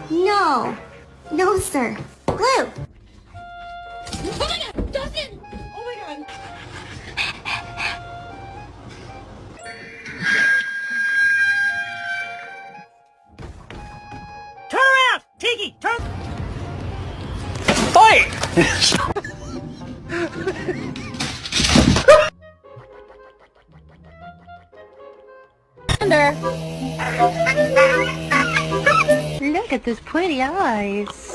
No. No, sir. Blue. Oh my god, Justin! Oh my god. Turn around! Tiki, turn! Fight! Look at those pretty eyes.